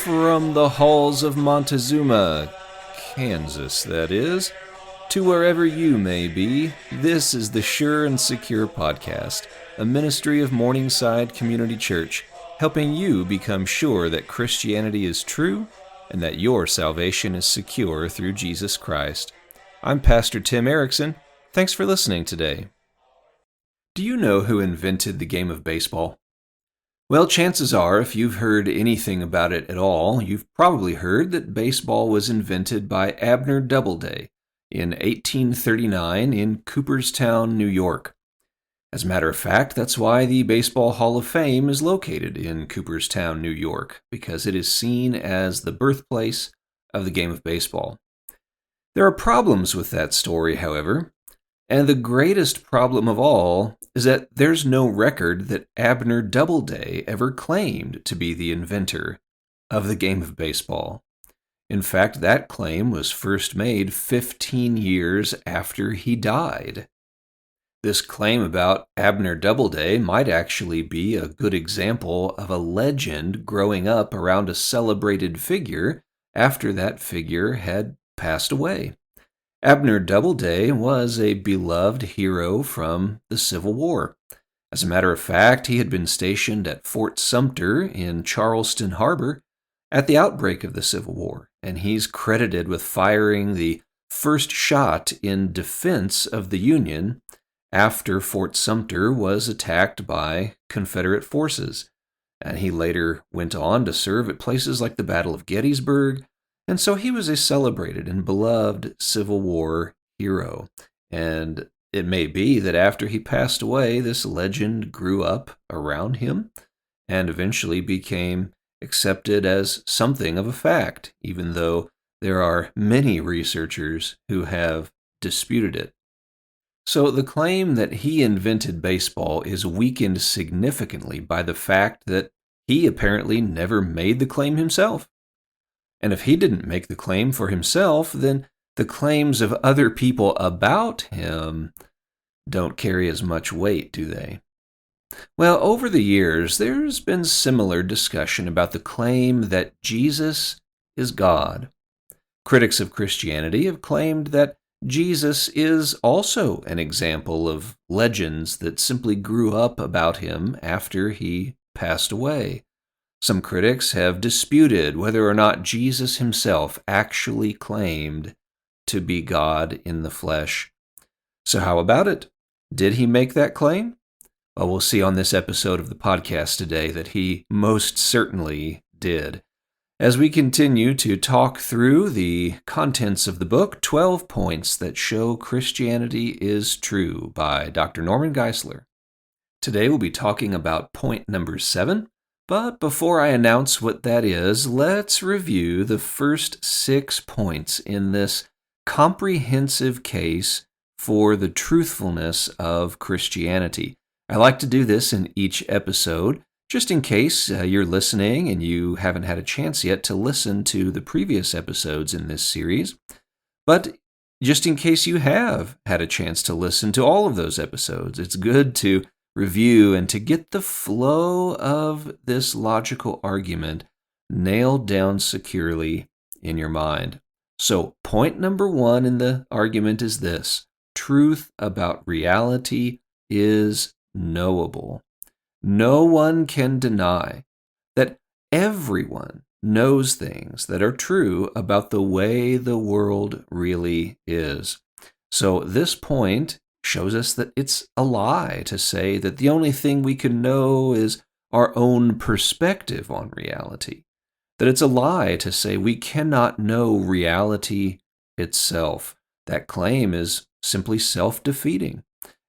From the halls of Montezuma, Kansas, that is, to wherever you may be, this is the Sure and Secure Podcast, a ministry of Morningside Community Church, helping you become sure that Christianity is true and that your salvation is secure through Jesus Christ. I'm Pastor Tim Erickson. Thanks for listening today. Do you know who invented the game of baseball? Well, chances are, if you've heard anything about it at all, you've probably heard that baseball was invented by Abner Doubleday in 1839 in Cooperstown, New York. As a matter of fact, that's why the Baseball Hall of Fame is located in Cooperstown, New York, because it is seen as the birthplace of the game of baseball. There are problems with that story, however, and the greatest problem of all is that there's no record that Abner Doubleday ever claimed to be the inventor of the game of baseball. In fact, that claim was first made 15 years after he died. This claim about Abner Doubleday might actually be a good example of a legend growing up around a celebrated figure after that figure had passed away. Abner Doubleday was a beloved hero from the Civil War. As a matter of fact, he had been stationed at Fort Sumter in Charleston Harbor at the outbreak of the Civil War, and he's credited with firing the first shot in defense of the Union after Fort Sumter was attacked by Confederate forces. And he later went on to serve at places like the Battle of Gettysburg, and so he was a celebrated and beloved Civil War hero. And it may be that after he passed away, this legend grew up around him and eventually became accepted as something of a fact, even though there are many researchers who have disputed it. So the claim that he invented baseball is weakened significantly by the fact that he apparently never made the claim himself. And if he didn't make the claim for himself, then the claims of other people about him don't carry as much weight, do they? Well, over the years, there's been similar discussion about the claim that Jesus is God. Critics of Christianity have claimed that Jesus is also an example of legends that simply grew up about him after he passed away. Some critics have disputed whether or not Jesus himself actually claimed to be God in the flesh. So how about it? Did he make that claim? Well, we'll see on this episode of the podcast today that he most certainly did. As we continue to talk through the contents of the book, 12 Points That Show Christianity is True by Dr. Norman Geisler. Today we'll be talking about point number 7. But before I announce what that is, let's review the first 6 points in this comprehensive case for the truthfulness of Christianity. I like to do this in each episode, just in case you're listening and you haven't had a chance yet to listen to the previous episodes in this series. But just in case you have had a chance to listen to all of those episodes, it's good to review and to get the flow of this logical argument nailed down securely in your mind. So, point number 1 in the argument is this: truth about reality is knowable. No one can deny that everyone knows things that are true about the way the world really is. So, this point shows us that it's a lie to say that the only thing we can know is our own perspective on reality. That it's a lie to say we cannot know reality itself. That claim is simply self-defeating.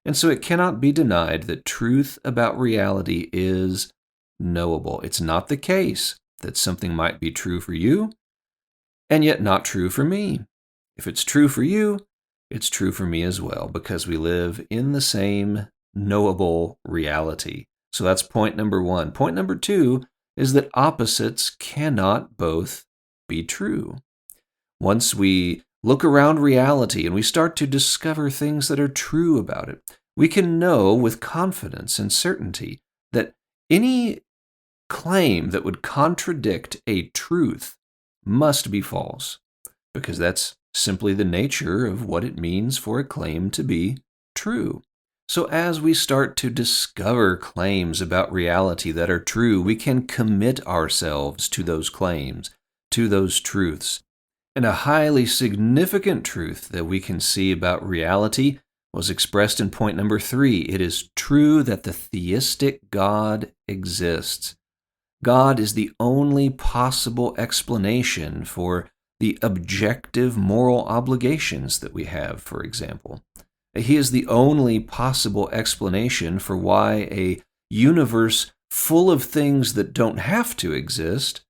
And so it cannot be denied that truth about reality is knowable. It's not the case that something might be true for you and yet not true for me. If it's true for you, it's true for me as well, because we live in the same knowable reality. So that's point number 1. Point number 2 is that opposites cannot both be true. Once we look around reality and we start to discover things that are true about it, we can know with confidence and certainty that any claim that would contradict a truth must be false, because that's simply the nature of what it means for a claim to be true. So as we start to discover claims about reality that are true, we can commit ourselves to those claims, to those truths. And a highly significant truth that we can see about reality was expressed in point number 3. It is true that the theistic God exists. God is the only possible explanation for the objective moral obligations that we have, for example. He is the only possible explanation for why a universe full of things that don't have to exist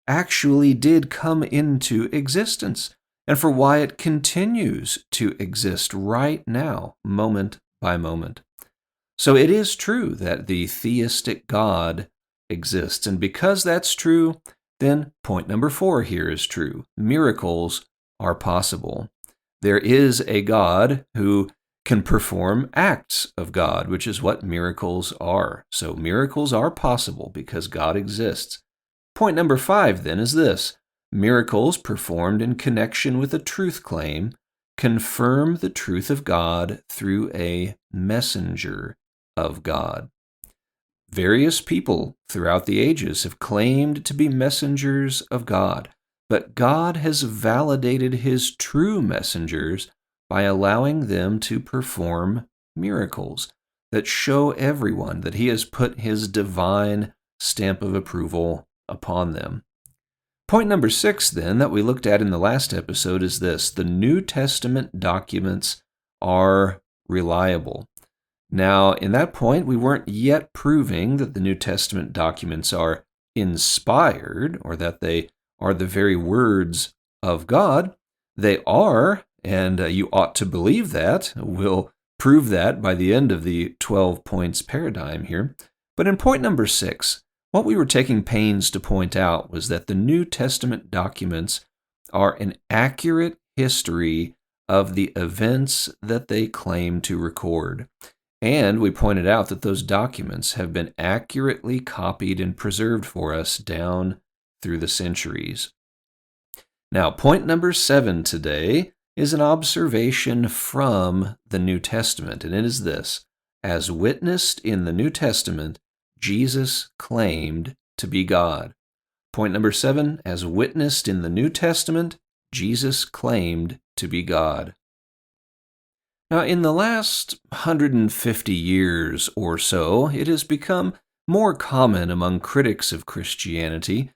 actually did come into existence, and for why it continues to exist right now, moment by moment. So it is true that the theistic God exists, and because that's true, then point number 4 here is true. Miracles are possible. There is a God who can perform acts of God, which is what miracles are. So miracles are possible because God exists. Point number 5 then is this: miracles performed in connection with a truth claim confirm the truth of God through a messenger of God. Various people throughout the ages have claimed to be messengers of God, but God has validated his true messengers by allowing them to perform miracles that show everyone that he has put his divine stamp of approval upon them. Point number 6, then, that we looked at in the last episode is this: the New Testament documents are reliable. Now, in that point, we weren't yet proving that the New Testament documents are inspired, or that they are the very words of God. They are, and you ought to believe that. We'll prove that by the end of the 12 points paradigm here. But in point number 6, what we were taking pains to point out was that the New Testament documents are an accurate history of the events that they claim to record. And we pointed out that those documents have been accurately copied and preserved for us down through the centuries. Now, point number 7 today is an observation from the New Testament, and it is this: as witnessed in the New Testament, Jesus claimed to be God. Point number 7, as witnessed in the New Testament, Jesus claimed to be God. Now, in the last 150 years or so, it has become more common among critics of Christianity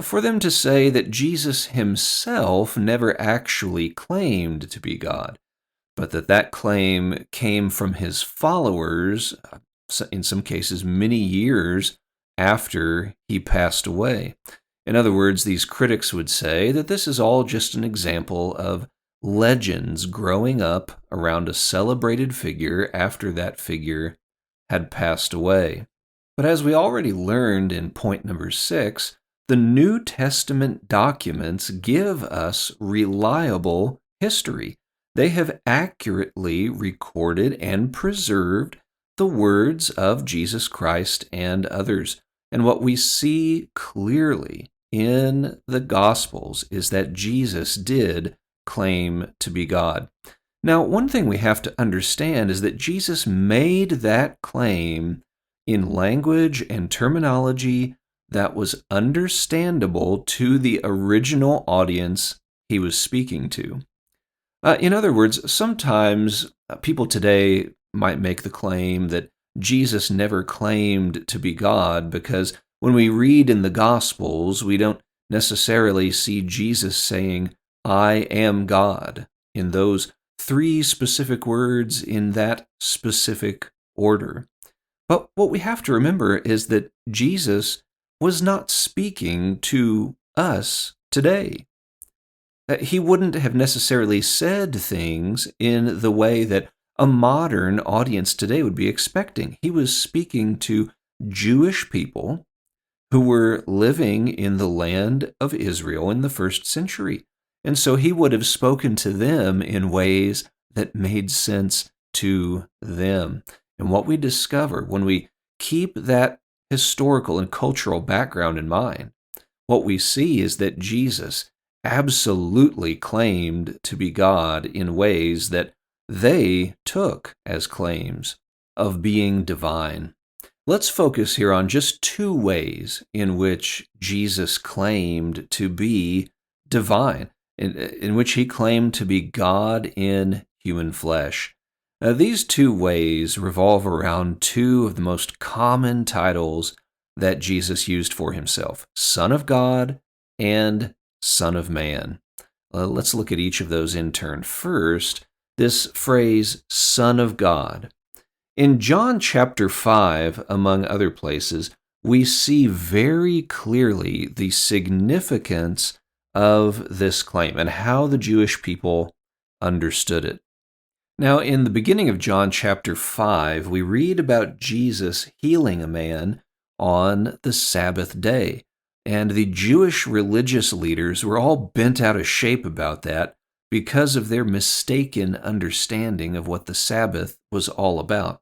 for them to say that Jesus himself never actually claimed to be God, but that claim came from his followers, in some cases many years after he passed away. In other words, these critics would say that this is all just an example of legends growing up around a celebrated figure after that figure had passed away. But as we already learned in point number 6, the New Testament documents give us reliable history. They have accurately recorded and preserved the words of Jesus Christ and others. And what we see clearly in the Gospels is that Jesus did claim to be God. Now, one thing we have to understand is that Jesus made that claim in language and terminology that was understandable to the original audience he was speaking to. In other words, sometimes people today might make the claim that Jesus never claimed to be God because when we read in the Gospels, we don't necessarily see Jesus saying, "I am God," in those 3 specific words in that specific order. But what we have to remember is that Jesus was not speaking to us today. He wouldn't have necessarily said things in the way that a modern audience today would be expecting. He was speaking to Jewish people who were living in the land of Israel in the 1st century. And so he would have spoken to them in ways that made sense to them. And what we discover when we keep that historical and cultural background in mind. What we see is that Jesus absolutely claimed to be God in ways that they took as claims of being divine. Let's focus here on just two ways in which Jesus claimed to be divine, in which he claimed to be God in human flesh. These two ways revolve around two of the most common titles that Jesus used for himself: Son of God and Son of Man. Let's look at each of those in turn. First, this phrase, Son of God. In John chapter 5, among other places, we see very clearly the significance of this claim and how the Jewish people understood it. Now, in the beginning of John chapter 5, we read about Jesus healing a man on the Sabbath day. And the Jewish religious leaders were all bent out of shape about that because of their mistaken understanding of what the Sabbath was all about.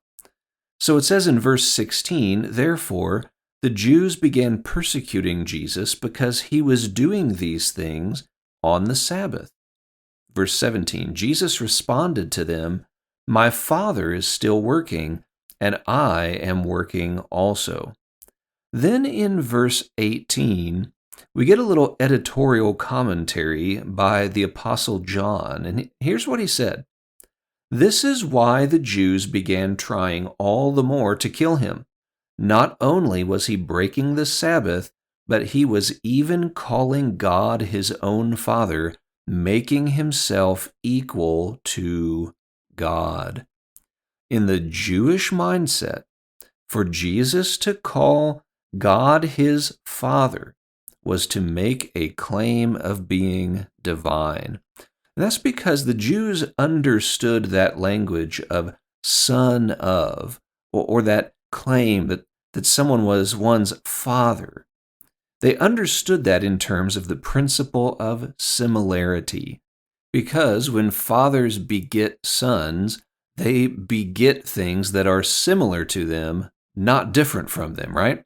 So it says in verse 16, "Therefore the Jews began persecuting Jesus because he was doing these things on the Sabbath." Verse 17, Jesus responded to them, "My Father is still working, and I am working also." Then in verse 18, we get a little editorial commentary by the Apostle John, and here's what he said. "This is why the Jews began trying all the more to kill him. Not only was he breaking the Sabbath, but he was even calling God his own Father, making himself equal to God." In the Jewish mindset, for Jesus to call God his Father was to make a claim of being divine. And that's because the Jews understood that language of son of, or that claim that someone was one's father. They understood that in terms of the principle of similarity, because when fathers beget sons, they beget things that are similar to them, not different from them, right?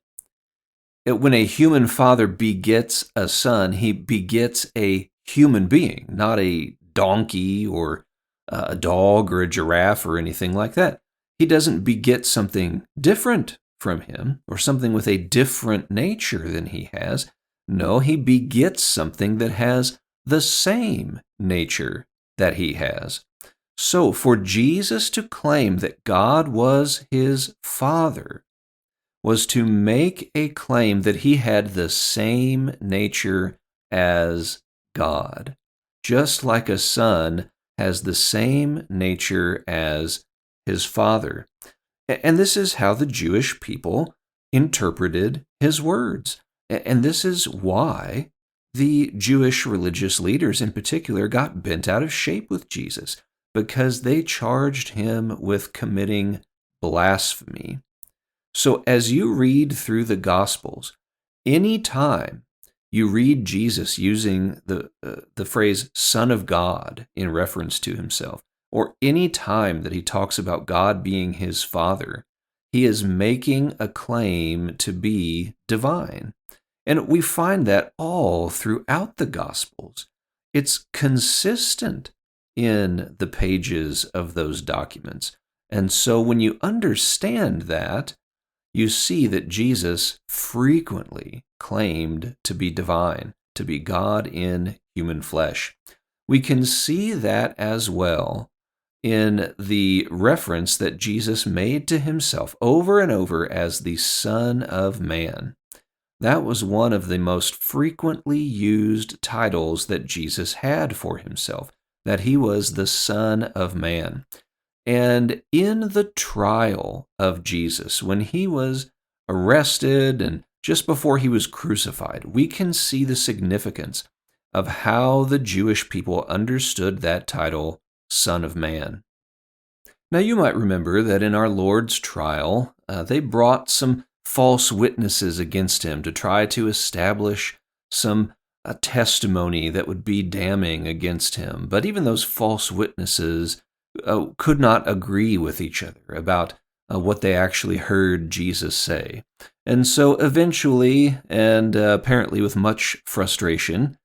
When a human father begets a son, he begets a human being, not a donkey or a dog or a giraffe or anything like that. He doesn't beget something different from him or something with a different nature than he has. No, he begets something that has the same nature that he has. So for Jesus to claim that God was his Father was to make a claim that he had the same nature as God, just like a son has the same nature as his father. And this is how the Jewish people interpreted his words. And this is why the Jewish religious leaders in particular got bent out of shape with Jesus, because they charged him with committing blasphemy. So as you read through the Gospels, any time you read Jesus using the phrase Son of God in reference to himself, or any time that he talks about God being his Father, he is making a claim to be divine. And we find that all throughout the Gospels. It's consistent in the pages of those documents. And so when you understand that, you see that Jesus frequently claimed to be divine, to be God in human flesh. We can see that as well in the reference that Jesus made to himself over and over as the Son of Man. That was one of the most frequently used titles that Jesus had for himself, that he was the Son of Man. And in the trial of Jesus, when he was arrested and just before he was crucified, we can see the significance of how the Jewish people understood that title, Son of Man. Now, you might remember that in our Lord's trial, they brought some false witnesses against him to try to establish some testimony that would be damning against him. But even those false witnesses could not agree with each other about what they actually heard Jesus say. And so eventually, and apparently with much frustration,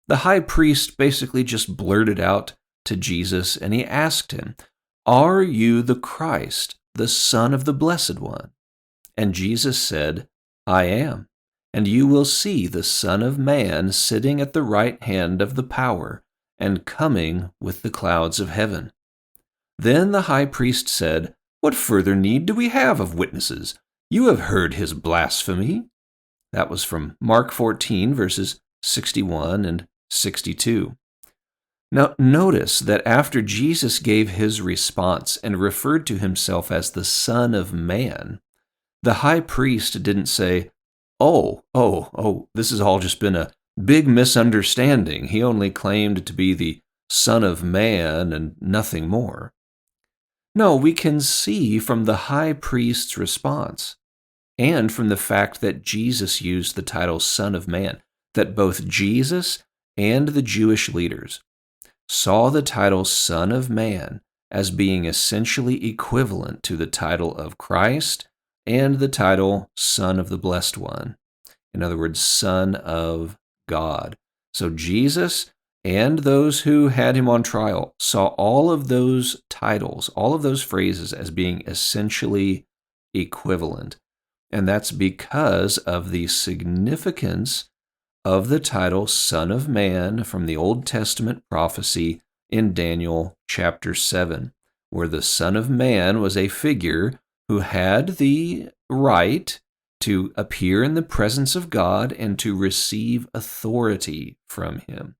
the high priest basically just blurted out to Jesus, and he asked him, "Are you the Christ, the Son of the Blessed One?" And Jesus said, "I am. And you will see the Son of Man sitting at the right hand of the power, and coming with the clouds of heaven." Then the high priest said, "What further need do we have of witnesses? You have heard his blasphemy." That was from Mark 14, verses 61 and 62. Now, notice that after Jesus gave his response and referred to himself as the Son of Man, the high priest didn't say, oh, this has all just been a big misunderstanding. He only claimed to be the Son of Man and nothing more. No, we can see from the high priest's response and from the fact that Jesus used the title Son of Man, that both Jesus and the Jewish leaders saw the title Son of Man as being essentially equivalent to the title of Christ and the title Son of the Blessed One. In other words, Son of God. So Jesus and those who had him on trial saw all of those titles, all of those phrases as being essentially equivalent. And that's because of the significance of the title Son of Man from the Old Testament prophecy in Daniel chapter 7, where the Son of Man was a figure who had the right to appear in the presence of God and to receive authority from him.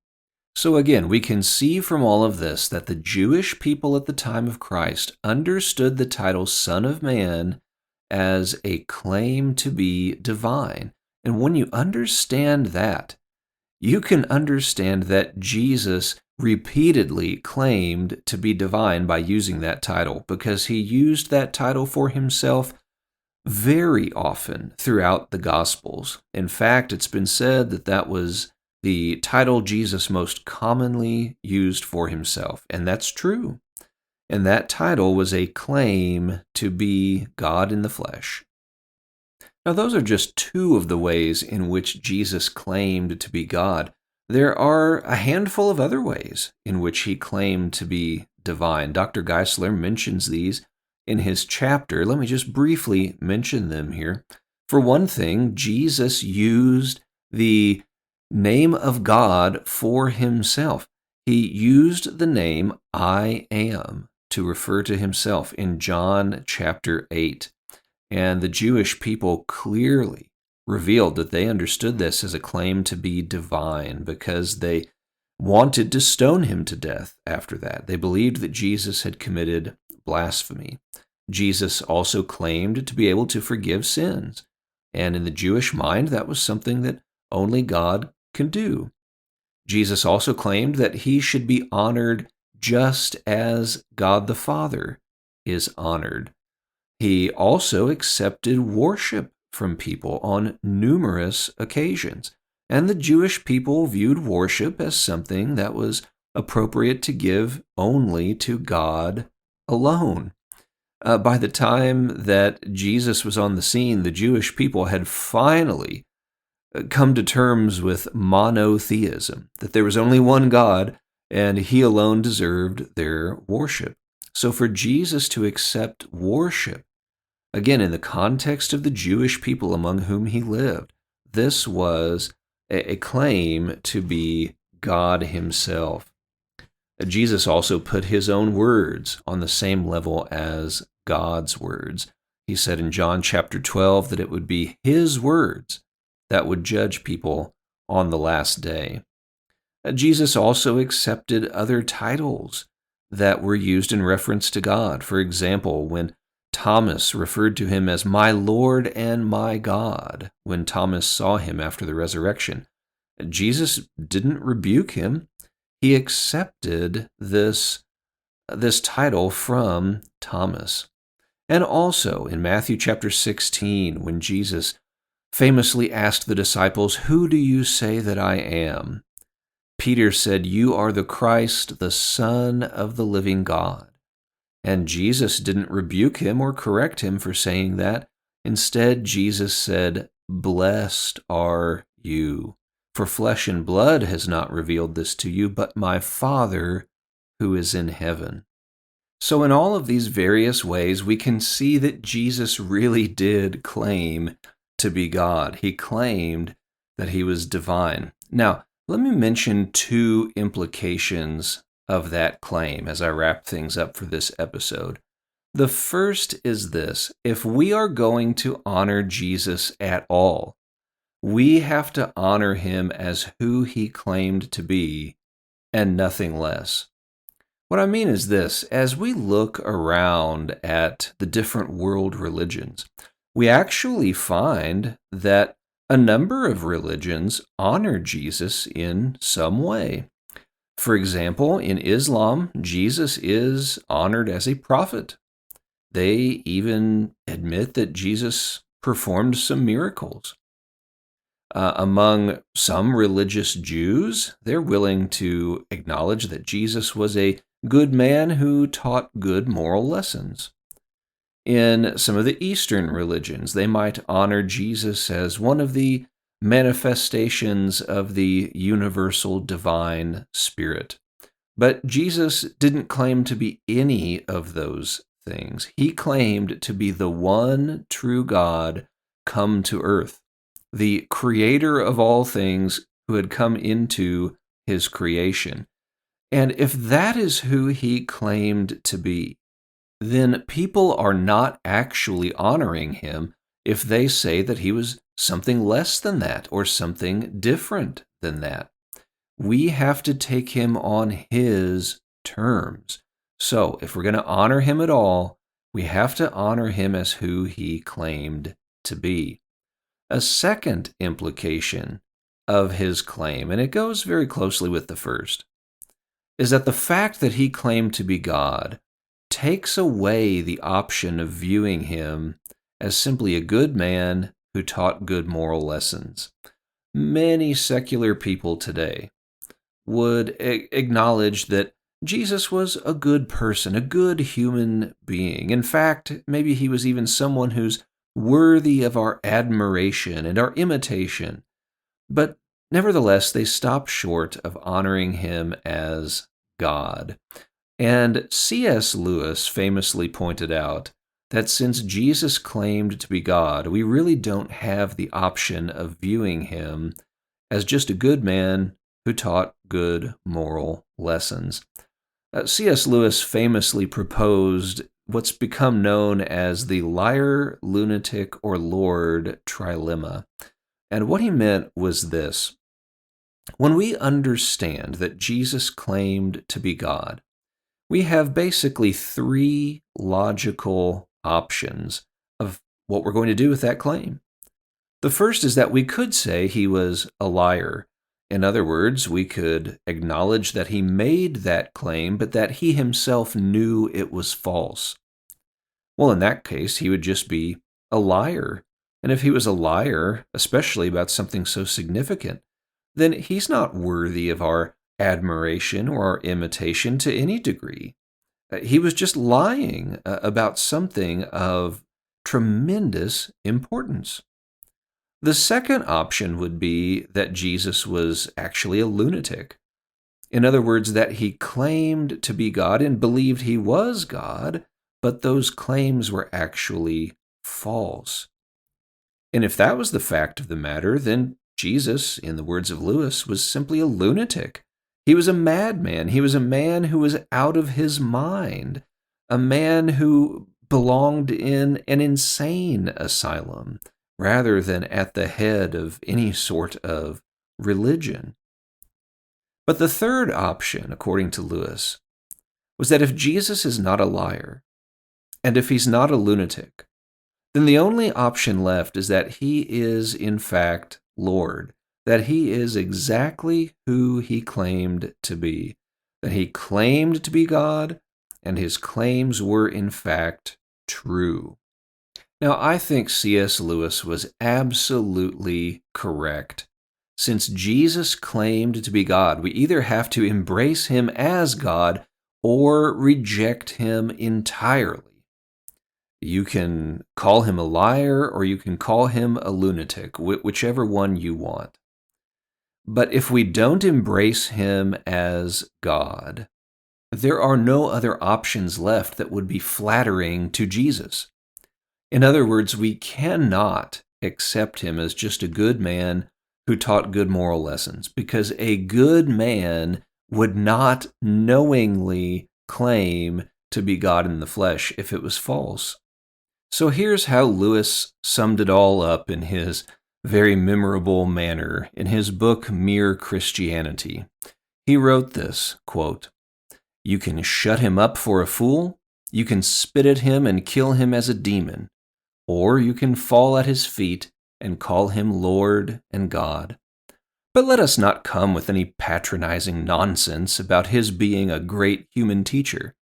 So again, we can see from all of this that the Jewish people at the time of Christ understood the title Son of Man as a claim to be divine. And when you understand that, you can understand that Jesus repeatedly claimed to be divine by using that title, because he used that title for himself very often throughout the Gospels. In fact, it's been said that that was the title Jesus most commonly used for himself, and that's true. And that title was a claim to be God in the flesh. Now, those are just two of the ways in which Jesus claimed to be God. There are a handful of other ways in which he claimed to be divine. Dr. Geisler mentions these in his chapter. Let me just briefly mention them here. For one thing, Jesus used the name of God for himself. He used the name I am to refer to himself in John chapter 8. And the Jewish people clearly revealed that they understood this as a claim to be divine, because they wanted to stone him to death after that. They believed that Jesus had committed blasphemy. Jesus also claimed to be able to forgive sins. And in the Jewish mind, that was something that only God can do. Jesus also claimed that he should be honored just as God the Father is honored. He also accepted worship from people on numerous occasions, and the Jewish people viewed worship as something that was appropriate to give only to God alone. By the time that Jesus was on the scene, the Jewish people had finally come to terms with monotheism, that there was only one God, and he alone deserved their worship. So for Jesus to accept worship, again, in the context of the Jewish people among whom he lived, this was a claim to be God himself. Jesus also put his own words on the same level as God's words. He said in John chapter 12 that it would be his words that would judge people on the last day. Jesus also accepted other titles that were used in reference to God. For example, when Thomas referred to him as my Lord and my God, when Thomas saw him after the resurrection, Jesus didn't rebuke him. He accepted this title from Thomas. And also in Matthew chapter 16, when Jesus famously asked the disciples, "Who do you say that I am?" Peter said, "You are the Christ, the Son of the living God." And Jesus didn't rebuke him or correct him for saying that. Instead, Jesus said, "Blessed are you, for flesh and blood has not revealed this to you, but my Father who is in heaven." So in all of these various ways, we can see that Jesus really did claim to be God. He claimed that he was divine. Now, let me mention two implications of that claim as I wrap things up for this episode. The first is this: if we are going to honor Jesus at all, we have to honor him as who he claimed to be and nothing less. What I mean is this: as we look around at the different world religions, we actually find that a number of religions honor Jesus in some way. For example, in Islam, Jesus is honored as a prophet. They even admit that Jesus performed some miracles. Among some religious Jews, they're willing to acknowledge that Jesus was a good man who taught good moral lessons. In some of the Eastern religions, they might honor Jesus as one of the manifestations of the universal divine spirit. But Jesus didn't claim to be any of those things. He claimed to be the one true God come to earth, the creator of all things who had come into his creation. And if that is who he claimed to be, then people are not actually honoring him if they say that he was something less than that or something different than that. We have to take him on his terms. So if we're going to honor him at all, we have to honor him as who he claimed to be. A second implication of his claim, and it goes very closely with the first, is that the fact that he claimed to be God takes away the option of viewing him as simply a good man who taught good moral lessons. Many secular people today would acknowledge that Jesus was a good person, a good human being. In fact, maybe he was even someone who's worthy of our admiration and our imitation. But nevertheless, they stop short of honoring him as God. And C.S. Lewis famously pointed out that since Jesus claimed to be God, we really don't have the option of viewing him as just a good man who taught good moral lessons. C.S. Lewis famously proposed what's become known as the liar, lunatic, or Lord trilemma. And what he meant was this: when we understand that Jesus claimed to be God, we have basically three logical options of what we're going to do with that claim. The first is that we could say he was a liar. In other words, we could acknowledge that he made that claim, but that he himself knew it was false. Well, in that case, he would just be a liar. And if he was a liar, especially about something so significant, then he's not worthy of our admiration or our imitation to any degree. He was just lying about something of tremendous importance. The second option would be that Jesus was actually a lunatic. In other words, that he claimed to be God and believed he was God, but those claims were actually false. And if that was the fact of the matter, then Jesus, in the words of Lewis, was simply a lunatic. He was a madman. He was a man who was out of his mind, a man who belonged in an insane asylum rather than at the head of any sort of religion. But the third option, according to Lewis, was that if Jesus is not a liar, and if he's not a lunatic, then the only option left is that he is, in fact, Lord, that he is exactly who he claimed to be, that he claimed to be God, and his claims were, in fact, true. Now, I think C.S. Lewis was absolutely correct. Since Jesus claimed to be God, we either have to embrace him as God or reject him entirely. You can call him a liar or you can call him a lunatic, whichever one you want. But if we don't embrace him as God, there are no other options left that would be flattering to Jesus. In other words, we cannot accept him as just a good man who taught good moral lessons, because a good man would not knowingly claim to be God in the flesh if it was false. So here's how Lewis summed it all up in his very memorable manner in his book, Mere Christianity. He wrote this, quote, "You can shut him up for a fool, you can spit at him and kill him as a demon, or you can fall at his feet and call him Lord and God. But let us not come with any patronizing nonsense about his being a great human teacher.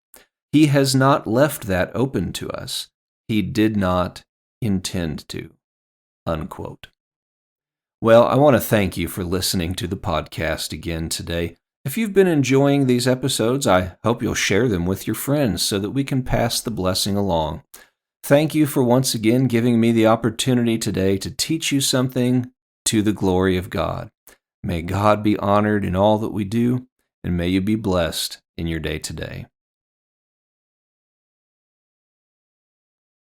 He has not left that open to us. He did not intend to." Unquote. Well, I want to thank you for listening to the podcast again today. If you've been enjoying these episodes, I hope you'll share them with your friends so that we can pass the blessing along. Thank you for once again giving me the opportunity today to teach you something to the glory of God. May God be honored in all that we do, and may you be blessed in your day today.